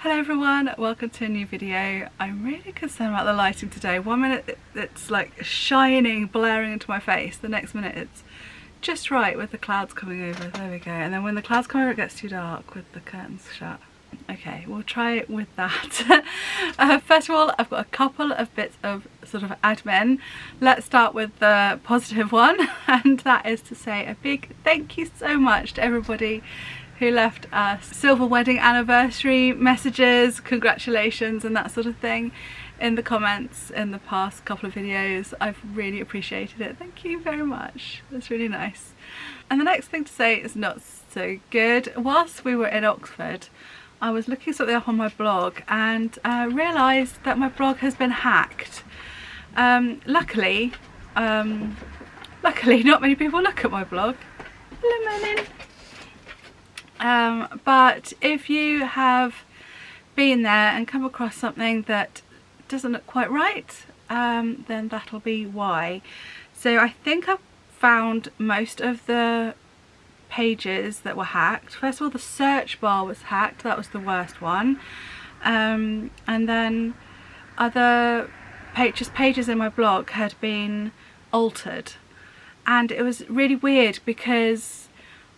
Hello everyone, welcome to a new video. I'm really concerned about the lighting today. 1 minute it's like shining, blaring into my face. The next minute it's just right with the clouds coming over. There we go. And then when the clouds come over it gets too dark with the curtains shut. Okay, we'll try it with that. First of all, I've got a couple of bits of sort of admin. Let's start with the positive one, and that is to say a big thank you so much to everybody who left us silver wedding anniversary messages, congratulations and that sort of thing in the comments in the past couple of videos. I've really appreciated it. Thank you very much. That's really nice. And the next thing to say is not so good. Whilst we were in Oxford, I was looking something up on my blog and realised that my blog has been hacked. Luckily not many people look at my blog. Hello, Merlin. But if you have been there and come across something that doesn't look quite right, then that'll be why. So I think I've found most of the pages that were hacked. First of all, the search bar was hacked. That was the worst one. And then other pages in my blog had been altered. And it was really weird because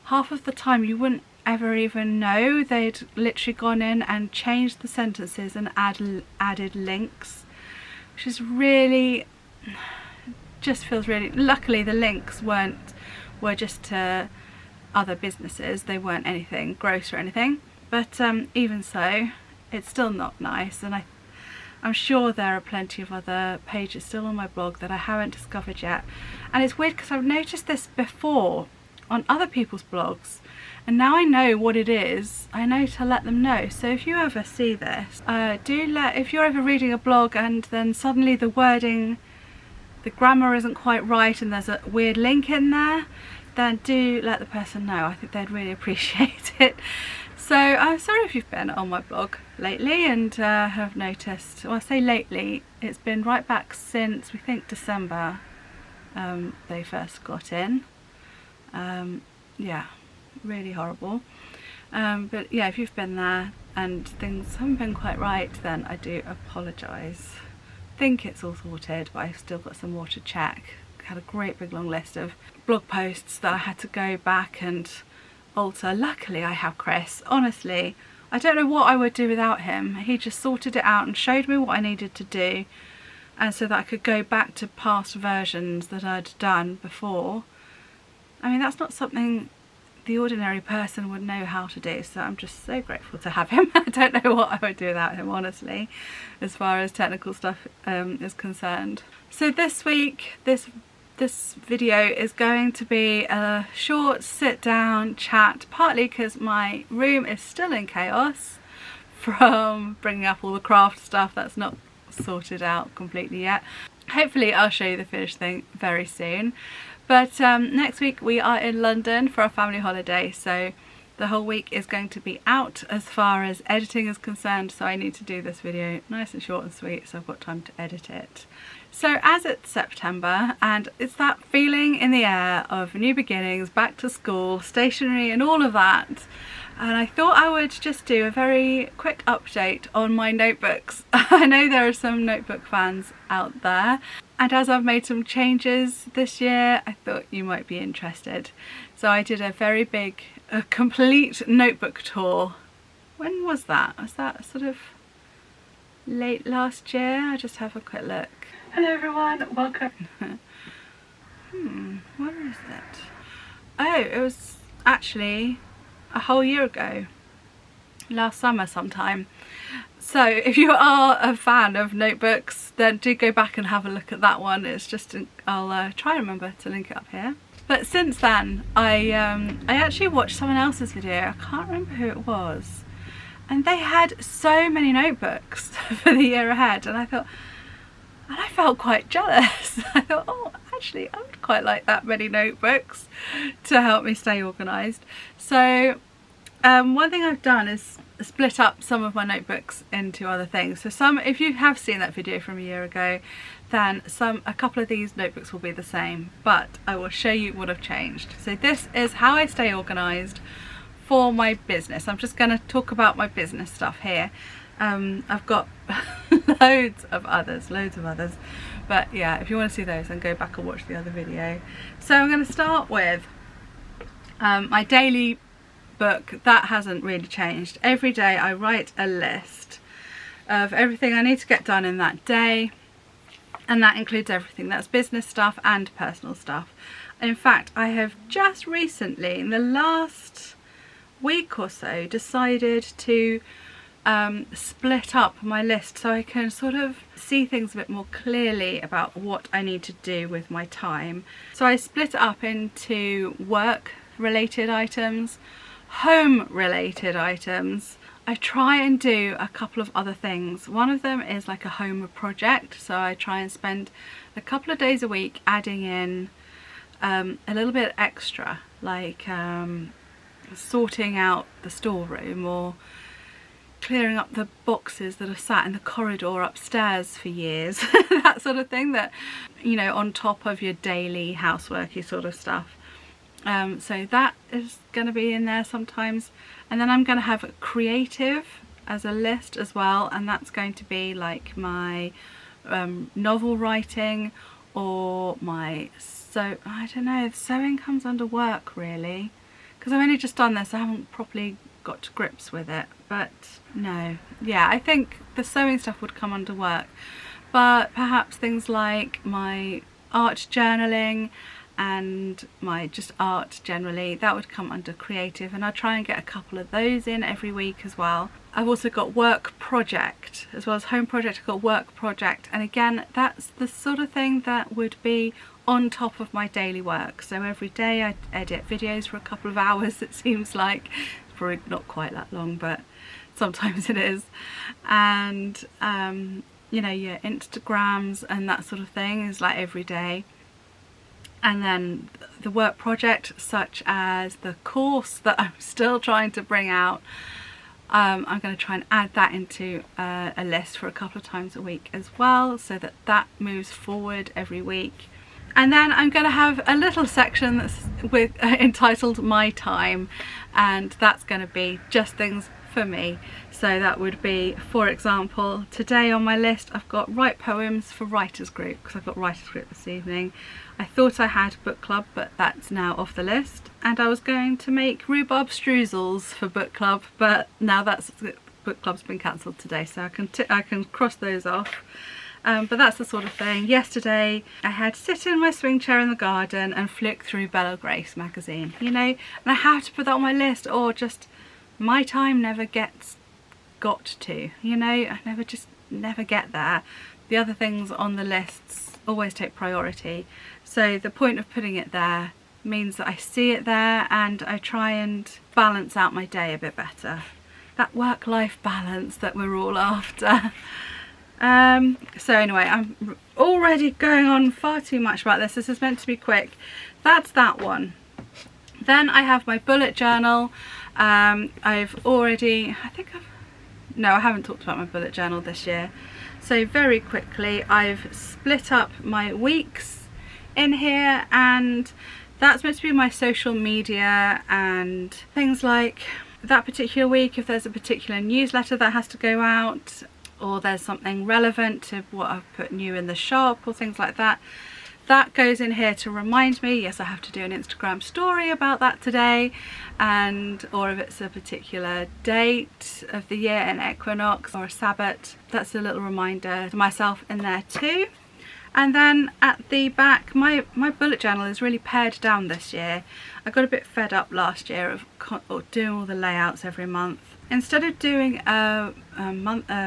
half of the time you wouldn't ever even know. They'd literally gone in and changed the sentences and added links, which is really, just feels really, luckily the links were just to other businesses. They weren't anything gross or anything, but even so it's still not nice. And I'm sure there are plenty of other pages still on my blog that I haven't discovered yet. And it's weird because I've noticed this before on other people's blogs, and now I know what it is. I know to let them know. So if you ever see this, if you're ever reading a blog and then suddenly the wording, the grammar isn't quite right and there's a weird link in there, then do let the person know. I think they'd really appreciate it. So I'm sorry if you've been on my blog lately and have noticed, well, I say lately, it's been right back since we think December they first got in. Yeah, really horrible. But yeah, if you've been there and things haven't been quite right, then I do apologise. I think it's all sorted, but I've still got some more to check. I had a great big long list of blog posts that I had to go back and alter. Luckily I have Chris. Honestly, I don't know what I would do without him. He just sorted it out and showed me what I needed to do, and so that I could go back to past versions that I'd done before. I mean, that's not something the ordinary person would know how to do, so I'm just so grateful to have him. I don't know what I would do without him, honestly, as far as technical stuff is concerned. So this week, this video is going to be a short sit-down chat, partly because my room is still in chaos from bringing up all the craft stuff that's not sorted out completely yet. Hopefully I'll show you the finished thing very soon. But next week we are in London for our family holiday, so the whole week is going to be out as far as editing is concerned, so I need to do this video nice and short and sweet so I've got time to edit it. So as it's September and it's that feeling in the air of new beginnings, back to school, stationery and all of that, and I thought I would just do a very quick update on my notebooks. I know there are some notebook fans out there, and as I've made some changes this year, I thought you might be interested. So I did a very big, complete notebook tour. When was that? Was that sort of late last year? I just have a quick look. Hello everyone, welcome. Where is it? Oh, it was actually a whole year ago, last summer sometime. So if you are a fan of notebooks, then do go back and have a look at that one. It's just, I'll try and remember to link it up here. But since then, I actually watched someone else's video. I can't remember who it was, and they had so many notebooks for the year ahead, and I felt quite jealous. I thought, oh, actually, I would quite like that many notebooks to help me stay organised. So one thing I've done is split up some of my notebooks into other things. So if you have seen that video from a year ago, then a couple of these notebooks will be the same, but I will show you what I've changed. So this is how I stay organised for my business. I'm just going to talk about my business stuff here. I've got loads of others, but yeah, if you want to see those, then go back and watch the other video. So I'm going to start with my daily book. That hasn't really changed. Every day I write a list of everything I need to get done in that day, and that includes everything. That's business stuff and personal stuff. In fact, I have just recently, in the last week or so, decided to split up my list so I can sort of see things a bit more clearly about what I need to do with my time. So I split it up into work related items, home related items. I try and do a couple of other things. One of them is like a home project, so I try and spend a couple of days a week adding in a little bit extra, like sorting out the storeroom or clearing up the boxes that are sat in the corridor upstairs for years. That sort of thing, that, you know, on top of your daily houseworky sort of stuff. So that is going to be in there sometimes. And then I'm going to have creative as a list as well, and that's going to be like my novel writing or my I don't know, sewing comes under work really, because I've only just done this. I haven't properly got to grips with it, but no, yeah, I think the sewing stuff would come under work, but perhaps things like my art journaling and my just art generally, that would come under creative, and I try and get a couple of those in every week as well. I've also got work project as well as home project. I've got work project, and again, that's the sort of thing that would be on top of my daily work. So every day I edit videos for a couple of hours, it seems like. It's probably not quite that long, but sometimes it is. And you know, your Instagrams and that sort of thing is like every day. And then the work project, such as the course that I'm still trying to bring out, I'm going to try and add that into a list for a couple of times a week as well, so that that moves forward every week. And then I'm going to have a little section that's entitled My Time, and that's going to be just things for me. So that would be, for example, today on my list I've got write poems for writers group, because I've got writers group this evening. I thought I had book club, but that's now off the list. And I was going to make rhubarb streusels for book club, but now that's book club's been cancelled today, so I can cross those off. But that's the sort of thing. Yesterday I had to sit in my swing chair in the garden and flick through Bella Grace magazine, you know, and I have to put that on my list, or just my time never gets got to, you know, I never get there. The other things on the lists always take priority, so the point of putting it there means that I see it there and I try and balance out my day a bit better. That work-life balance that we're all after. So anyway, I'm already going on far too much about this. This is meant to be quick. That's that one. Then I have my bullet journal. I haven't talked about my bullet journal this year. So very quickly, I've split up my weeks in here, and that's meant to be my social media and things like that particular week. If there's a particular newsletter that has to go out, or there's something relevant to what I've put new in the shop or things like that, that goes in here to remind me, yes, I have to do an Instagram story about that today, or if it's a particular date of the year, an equinox or a Sabbath, that's a little reminder to myself in there too. And then at the back, my bullet journal is really pared down this year. I got a bit fed up last year of doing all the layouts every month. Instead of doing a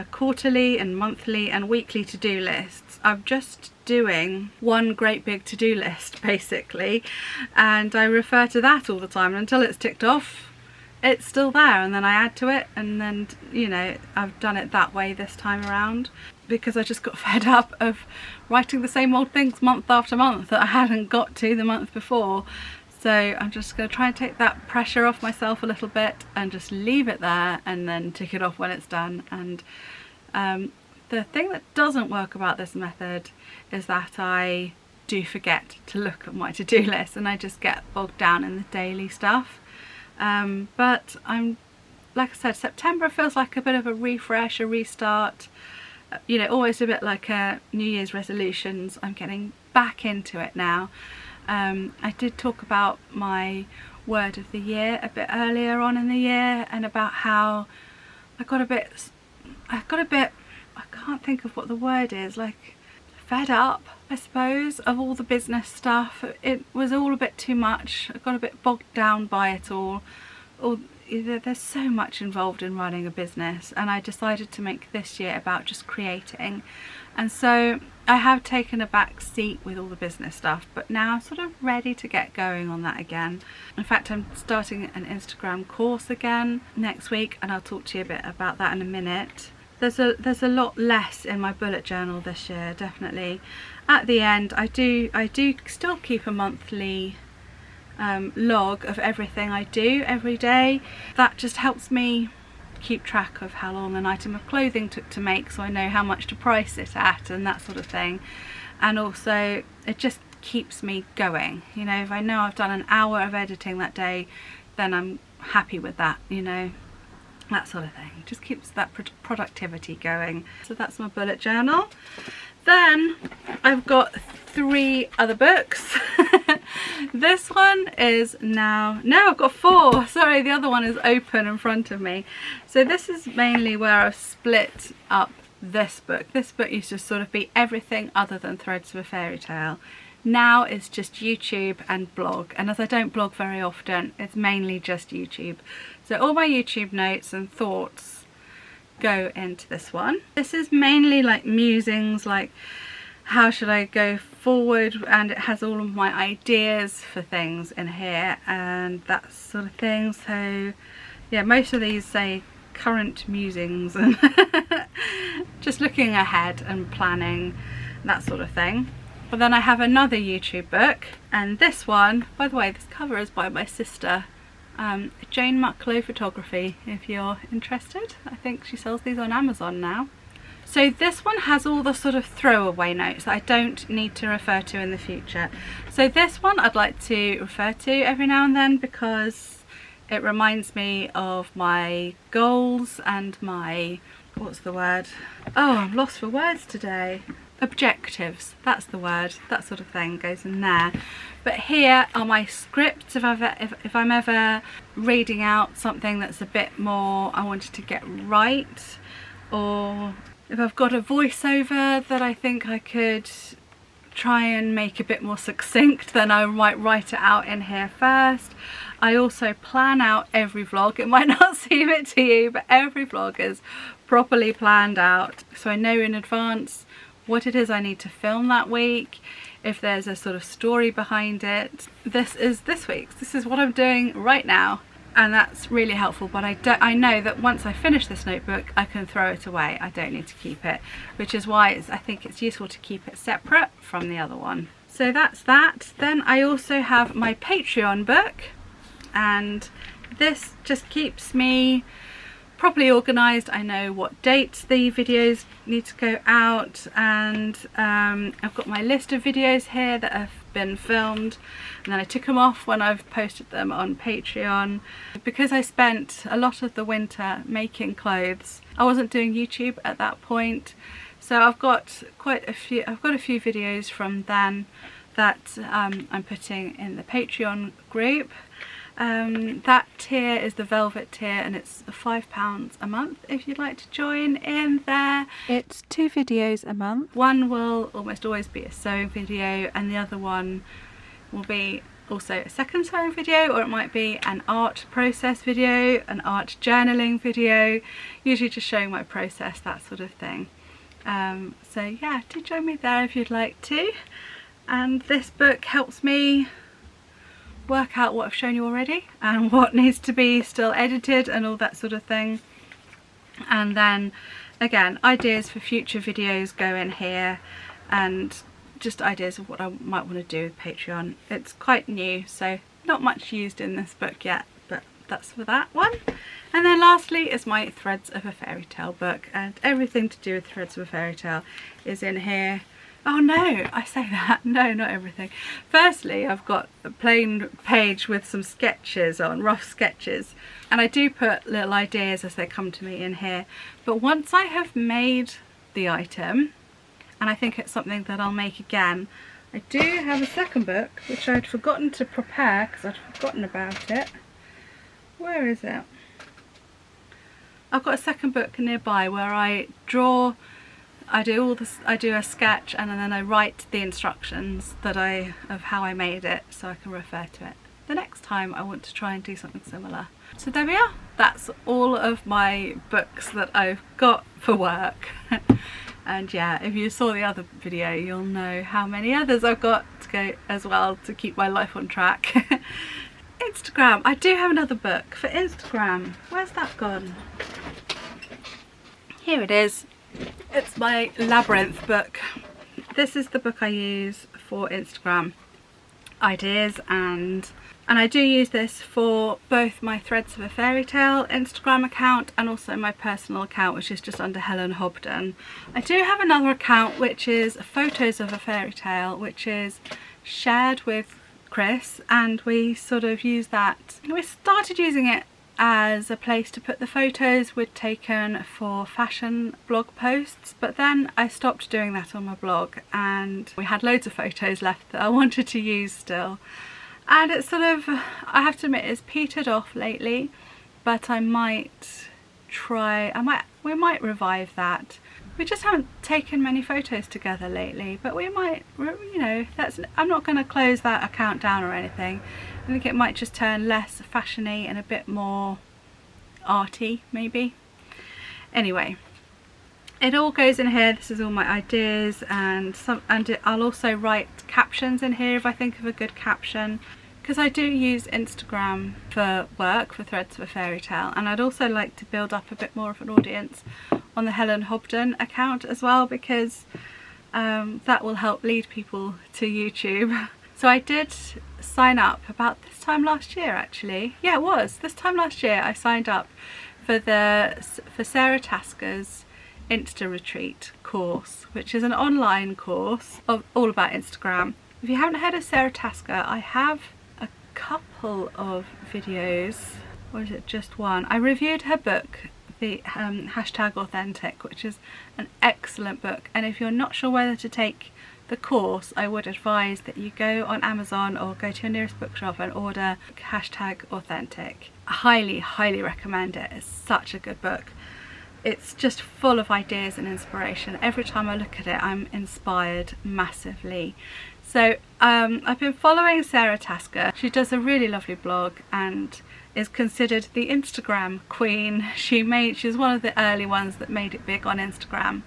quarterly and monthly and weekly to-do lists, I'm just doing one great big to-do list basically, and I refer to that all the time, and until it's ticked off it's still there, and then I add to it, and then, you know, I've done it that way this time around because I just got fed up of writing the same old things month after month that I hadn't got to the month before. So I'm just going to try and take that pressure off myself a little bit and just leave it there and then tick it off when it's done. And the thing that doesn't work about this method is that I do forget to look at my to-do list, and I just get bogged down in the daily stuff. But like I said, September feels like a bit of a refresh, a restart, you know, almost a bit like a New Year's resolutions. I'm getting back into it now. I did talk about my word of the year a bit earlier on in the year, and about how I got a bit, I can't think of what the word is, like fed up, I suppose, of all the business stuff. It was all a bit too much. I got a bit bogged down by it all. There's so much involved in running a business, and I decided to make this year about just creating. And so I have taken a back seat with all the business stuff, but now I'm sort of ready to get going on that again. In fact, I'm starting an Instagram course again next week, and I'll talk to you a bit about that in a minute. There's a lot less in my bullet journal this year, definitely. At the end, I do still keep a monthly log of everything I do every day. That just helps me keep track of how long an item of clothing took to make, so I know how much to price it at and that sort of thing. And also it just keeps me going, you know. If I know I've done an hour of editing that day, then I'm happy with that, you know, that sort of thing. It just keeps that productivity going. So that's my bullet journal. Then I've got 3 other books. This one is no, I've got 4. Sorry, the other one is open in front of me. So this is mainly where I've split up this book. This book used to sort of be everything other than Threads of a Fairy Tale. Now it's just YouTube and blog, and as I don't blog very often, it's mainly just YouTube. So all my YouTube notes and thoughts go into this one. This is mainly like musings, like how should I go forward, and it has all of my ideas for things in here and that sort of thing. So yeah, most of these say current musings and just looking ahead and planning, that sort of thing. But then I have another YouTube book, and this one, by the way, this cover is by my sister, Jane Mucklow Photography, if you're interested. I think she sells these on Amazon now. So this one has all the sort of throwaway notes that I don't need to refer to in the future. So this one I'd like to refer to every now and then, because it reminds me of my goals and my, what's the word? Oh, I'm lost for words today. Objectives, that's the word, that sort of thing goes in there. But here are my scripts if I'm ever reading out something that's a bit more I wanted to get right, or if I've got a voiceover that I think I could try and make a bit more succinct, then I might write it out in here first. I also plan out every vlog. It might not seem it to you, but every vlog is properly planned out, so I know in advance what it is I need to film that week, if there's a sort of story behind it. This is this week's, this is what I'm doing right now, and that's really helpful. But I know that once I finish this notebook, I can throw it away. I don't need to keep it, which is why I think it's useful to keep it separate from the other one. So that's that. Then I also have my Patreon book, and this just keeps me properly organised. I know what dates the videos need to go out, and I've got my list of videos here that have been filmed, and then I took them off when I've posted them on Patreon. Because I spent a lot of the winter making clothes, I wasn't doing YouTube at that point, so I've got a few videos from then that I'm putting in the Patreon group. That tier is the Velvet tier, and it's £5 a month if you'd like to join in there. It's 2 videos a month. One will almost always be a sewing video, and the other one will be also a second sewing video, or it might be an art process video, an art journaling video, usually just showing my process, that sort of thing. So yeah, do join me there if you'd like to. And this book helps me work out what I've shown you already and what needs to be still edited and all that sort of thing. And then again, ideas for future videos go in here, and just ideas of what I might want to do with Patreon. It's quite new, so not much used in this book yet, but that's for that one. And then lastly is my Threads of a Fairy Tale book, and everything to do with Threads of a Fairy Tale is in here. Oh no, I say that. No, not everything. Firstly, I've got a plain page with some sketches on, rough sketches, and I do put little ideas as they come to me in here. But once I have made the item, and I think it's something that I'll make again, I do have a second book which I'd forgotten to prepare because I'd forgotten about it. Where is it? I've got a second book nearby where I draw, I do a sketch, and then I write the instructions of how I made it, so I can refer to it the next time I want to try and do something similar. So there we are. That's all of my books that I've got for work. And yeah, if you saw the other video, you'll know how many others I've got to go as well to keep my life on track. Instagram. I do have another book for Instagram. Where's that gone? Here it is. It's my Labyrinth book. This is the book I use for Instagram ideas, and I do use this for both my Threads of a Fairy Tale Instagram account and also my personal account, which is just under Helen Hobden. I do have another account which is Photos of a Fairy Tale, which is shared with Chris, and we sort of use that. We started using it as a place to put the photos we'd taken for fashion blog posts, but then I stopped doing that on my blog and we had loads of photos left that I wanted to use still, and it's sort of, I have to admit, it's petered off lately, but we might revive that. We just haven't taken many photos together lately, but we might, you know, I'm not going to close that account down or anything. I think it might just turn less fashiony and a bit more arty, maybe. Anyway, it all goes in here. This is all my ideas, and I'll also write captions in here if I think of a good caption, because I do use Instagram for work, for Threads of a Fairy Tale, and I'd also like to build up a bit more of an audience on the Helen Hobden account as well, because that will help lead people to YouTube. So I did sign up about this time last year, actually. Yeah, it was this time last year I signed up for Sarah Tasker's Insta Retreat course, which is an online course all about Instagram. If you haven't heard of Sarah Tasker, I have a couple of videos, or is it just one? I reviewed her book, the hashtag Authentic, which is an excellent book, and if you're not sure whether to take the course, I would advise that you go on Amazon or go to your nearest bookshop and order hashtag Authentic. I highly recommend it. It's such a good book. It's just full of ideas and inspiration. Every time I look at it, I'm inspired massively. So I've been following Sarah Tasker. She does a really lovely blog and is considered the Instagram queen. She's one of the early ones that made it big on Instagram.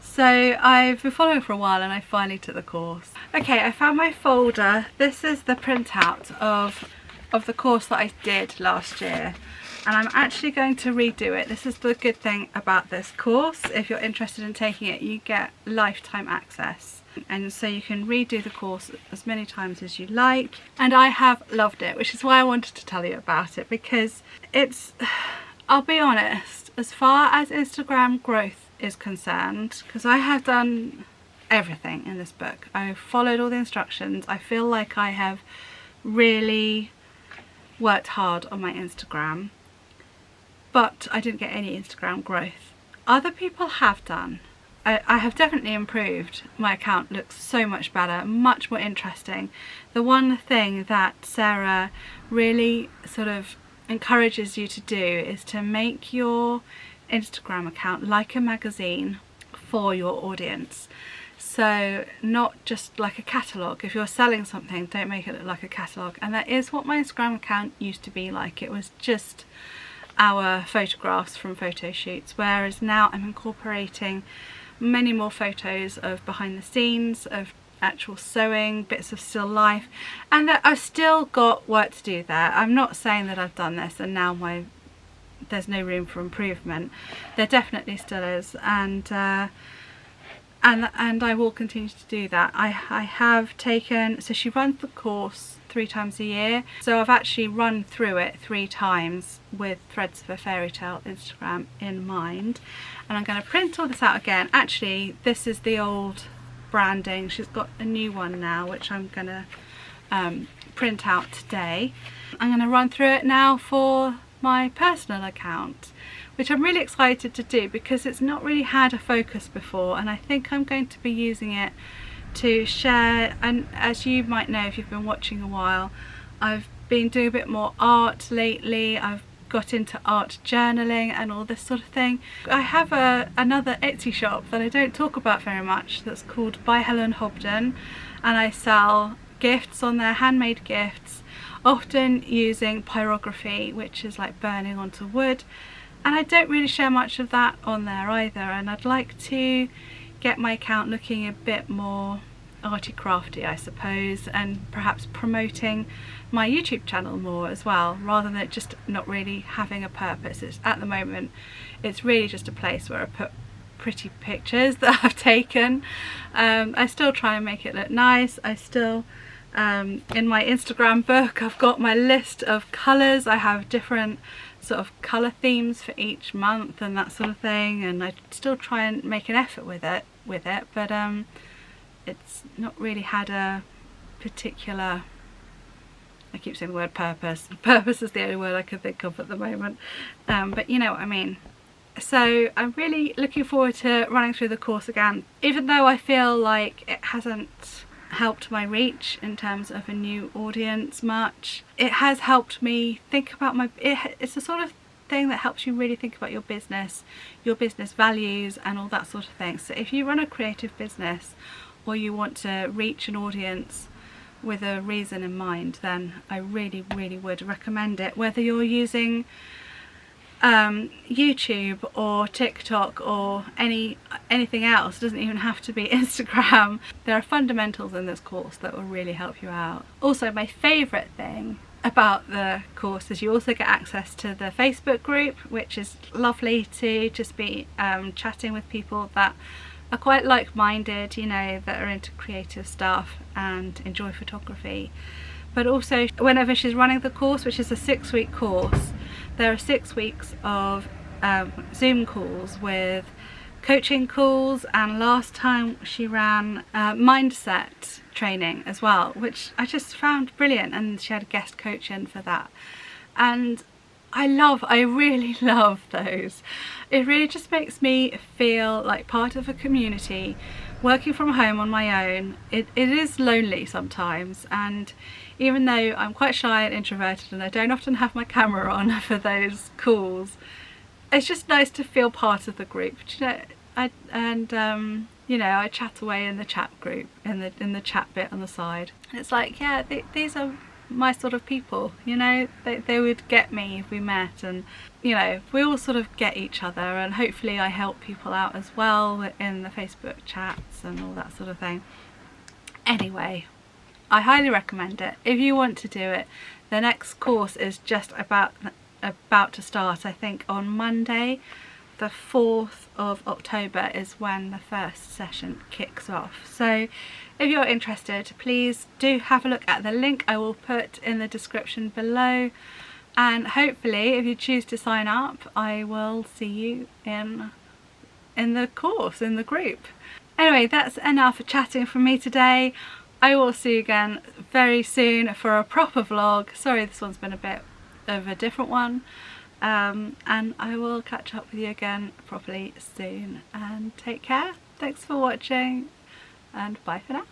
So I've been following for a while and I finally took the course. Okay, I found my folder. This is the printout of the course that I did last year, and I'm actually going to redo it. This is the good thing about this course. If you're interested in taking it, you get lifetime access, and so you can redo the course as many times as you like, and I have loved it, which is why I wanted to tell you about it, because it's, I'll be honest, as far as Instagram growth is concerned, because I have done everything in this book, I've followed all the instructions, I feel like I have really worked hard on my Instagram, but I didn't get any Instagram growth. Other people have done. I have definitely improved. My account looks so much better, much more interesting. The one thing that Sarah really sort of encourages you to do is to make your Instagram account like a magazine for your audience. So not just like a catalogue. If you're selling something, don't make it look like a catalogue. And that is what my Instagram account used to be like. It was just our photographs from photo shoots, whereas now I'm incorporating many more photos of behind the scenes, of actual sewing, bits of still life, and that I've still got work to do there. I'm not saying that I've done this and now there's no room for improvement. There definitely still is, and I will continue to do that. I have taken, so she runs the course 3 times a year, so I've actually run through it 3 times with Threads of a Fairy Tale Instagram in mind, and I'm going to print all this out again. Actually, this is the old branding. She's got a new one now which I'm gonna print out today. I'm gonna run through it now for my personal account, which I'm really excited to do because it's not really had a focus before, and I think I'm going to be using it to share. And as you might know if you've been watching a while, I've been doing a bit more art lately. I've got into art journaling and all this sort of thing. I have another Etsy shop that I don't talk about very much that's called by Helen Hobden, and I sell gifts on there, handmade gifts, often using pyrography, which is like burning onto wood, and I don't really share much of that on there either, and I'd like to get my account looking a bit more arty crafty, I suppose, and perhaps promoting my YouTube channel more as well, rather than it just not really having a purpose. It's, at the moment, it's really just a place where I put pretty pictures that I've taken. I still try and make it look nice. I still in my Instagram book I've got my list of colours. I have different sort of colour themes for each month and that sort of thing, and I still try and make an effort with it, but it's not really had a particular, I keep saying the word purpose. Purpose is the only word I can think of at the moment, but you know what I mean. So I'm really looking forward to running through the course again, even though I feel like it hasn't helped my reach in terms of a new audience much. It has helped me think about it's the sort of thing that helps you really think about your business values and all that sort of thing. So if you run a creative business or you want to reach an audience with a reason in mind, then I really would recommend it, whether you're using YouTube or TikTok or anything else. It doesn't even have to be Instagram. There are fundamentals in this course that will really help you out. Also, my favourite thing about the course is you also get access to the Facebook group, which is lovely to just be chatting with people that are quite like-minded, you know, that are into creative stuff and enjoy photography. But also, whenever she's running the course, which is a 6-week course, there are 6 weeks of Zoom calls with coaching calls, and last time she ran mindset training as well, which I just found brilliant, and she had a guest coach in for that. And I really love those. It really just makes me feel like part of a community. Working from home on my own, it is lonely sometimes, and even though I'm quite shy and introverted and I don't often have my camera on for those calls, it's just nice to feel part of the group. You know, you know, I chat away in the chat group, in the chat bit on the side, and it's like, yeah, these are my sort of people, you know, they would get me if we met, and you know, we all sort of get each other, and hopefully I help people out as well in the Facebook chats and all that sort of thing. Anyway, I highly recommend it if you want to do it. The next course is just about to start. I think on Monday the 4th of October is when the first session kicks off. So if you're interested, please do have a look at the link I will put in the description below, and hopefully if you choose to sign up, I will see you in the course, in the group. Anyway, that's enough chatting from me today. I will see you again very soon for a proper vlog. Sorry this one's been a bit of a different one, and I will catch up with you again properly soon, and take care. Thanks for watching, and bye for now.